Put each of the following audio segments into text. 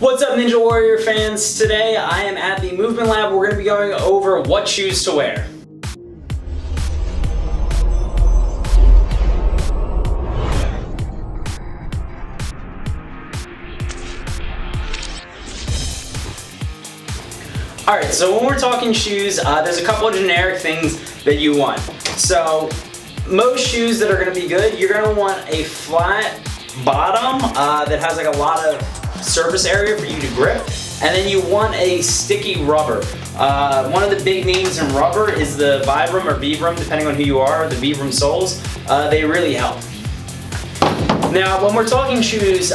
What's up, Ninja Warrior fans? Today I am at the Movement Lab. We're going to be going over what shoes to wear. Alright, so when we're talking shoes, there's a couple of generic things that you want. So most shoes that are going to be good, you're going to want a flat bottom that has like a lot of surface area for you to grip, and then you want a sticky rubber. One of the big names in rubber is the Vibram or Vibram, depending on who you are, the Vibram soles. They really help. Now, when we're talking shoes,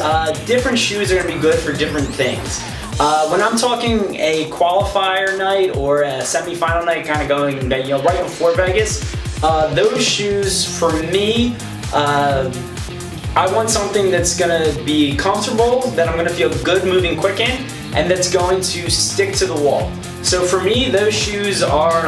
different shoes are going to be good for different things. When I'm talking a qualifier night or a semi-final night, kind of going right before Vegas, those shoes for me, I want something that's going to be comfortable, that I'm going to feel good moving quick in, and that's going to stick to the wall. So for me, those shoes are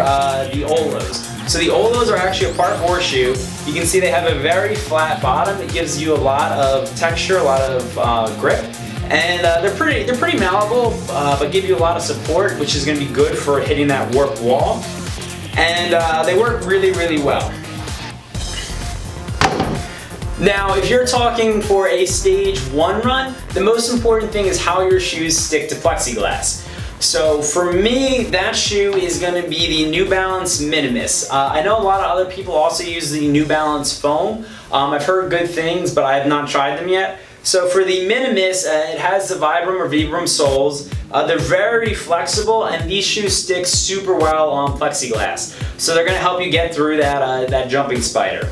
the Olos. So the Olos are actually a parkour shoe. You can see they have a very flat bottom. It gives you a lot of texture, a lot of grip. And they're pretty malleable, but give you a lot of support, which is going to be good for hitting that warped wall. And they work really, really well. Now, if you're talking for a stage 1 run, the most important thing is how your shoes stick to plexiglass. So for me, that shoe is going to be the New Balance Minimus. I know a lot of other people also use the New Balance foam. I've heard good things, but I have not tried them yet. So for the Minimus, it has the Vibram or Vibram soles. They're very flexible, and these shoes stick super well on plexiglass. So they're going to help you get through that jumping spider.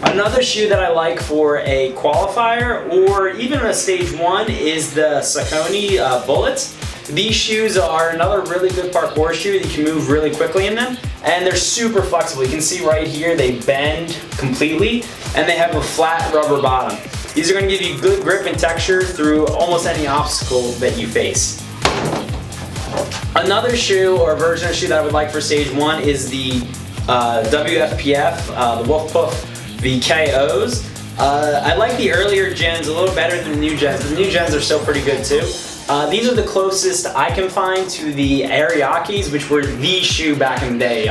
Another shoe that I like for a qualifier or even a stage 1 is the Saucony Bullets. These shoes are another really good parkour shoe. You can move really quickly in them, and they're super flexible. You can see right here they bend completely, and they have a flat rubber bottom. These are going to give you good grip and texture through almost any obstacle that you face. Another shoe or version of shoe that I would like for stage 1 is the WFPF, the Wolf Puff VKOs. I like the earlier gens a little better than the new gens. The new gens are still pretty good too. These are the closest I can find to the Ariakis, which were the shoe back in the day.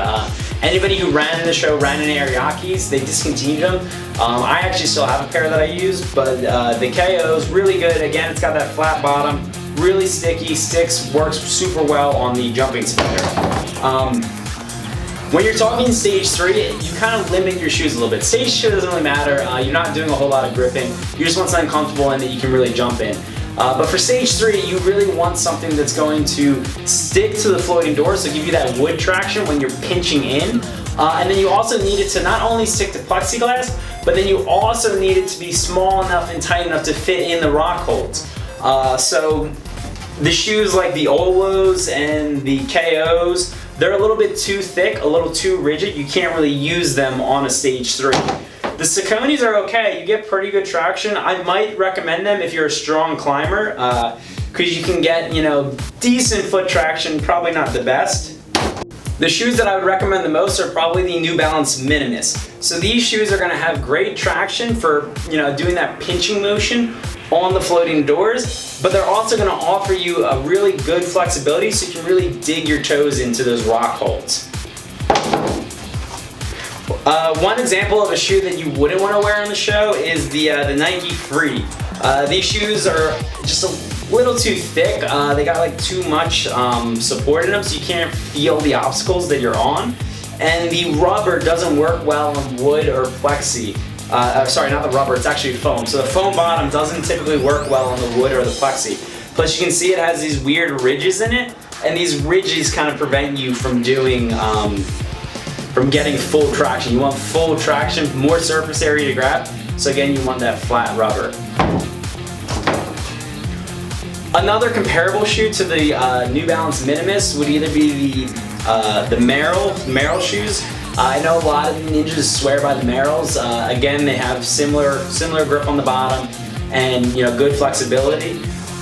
Anybody who ran the show ran in Ariakis. They discontinued them. I actually still have a pair that I use, but the KO's really good. Again, it's got that flat bottom, really sticky, sticks, works super well on the jumping spider. When you're talking stage 3, you kind of limit your shoes a little bit. Stage 2 doesn't really matter. You're not doing a whole lot of gripping. You just want something comfortable and that you can really jump in. But for stage 3, you really want something that's going to stick to the floating door, so give you that wood traction when you're pinching in. And then you also need it to not only stick to plexiglass, but then you also need it to be small enough and tight enough to fit in the rock holds. So the shoes like the Olos and the KOs, they're a little bit too thick, a little too rigid. You can't really use them on a stage 3. The Sauconys are okay. You get pretty good traction. I might recommend them if you're a strong climber, because you can get, decent foot traction, probably not the best. The shoes that I would recommend the most are probably the New Balance Minimus. So these shoes are going to have great traction for, doing that pinching motion on the floating doors, but they're also going to offer you a really good flexibility so you can really dig your toes into those rock holds. One example of a shoe that you wouldn't want to wear on the show is the Nike Free. These shoes are just a little too thick. They got like too much support in them, so you can't feel the obstacles that you're on. And the rubber doesn't work well on wood or plexi. Sorry, not the rubber, it's actually foam. So the foam bottom doesn't typically work well on the wood or the plexi. Plus you can see it has these weird ridges in it, and these ridges kind of prevent you from doing, from getting full traction. You want full traction, more surface area to grab, so again you want that flat rubber. Another comparable shoe to the New Balance Minimus would either be the Merrell shoes. I know a lot of ninjas swear by the Merrells. Again, they have similar grip on the bottom and good flexibility.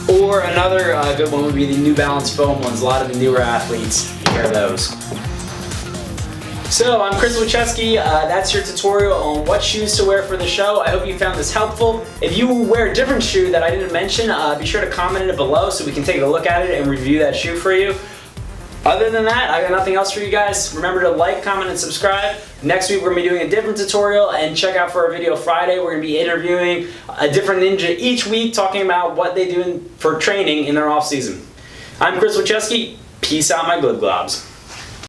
Or another good one would be the New Balance foam ones. A lot of the newer athletes wear those. So I'm Chris Wachewski. That's your tutorial on what shoes to wear for the show. I hope you found this helpful. If you wear a different shoe that I didn't mention, be sure to comment it below so we can take a look at it and review that shoe for you. Other than that, I got nothing else for you guys. Remember to like, comment, and subscribe. Next week we're going to be doing a different tutorial, and check out for our video Friday. We're going to be interviewing a different ninja each week, talking about what they do for training in their off season. I'm Chris Wachewski. Peace out, my glib globs.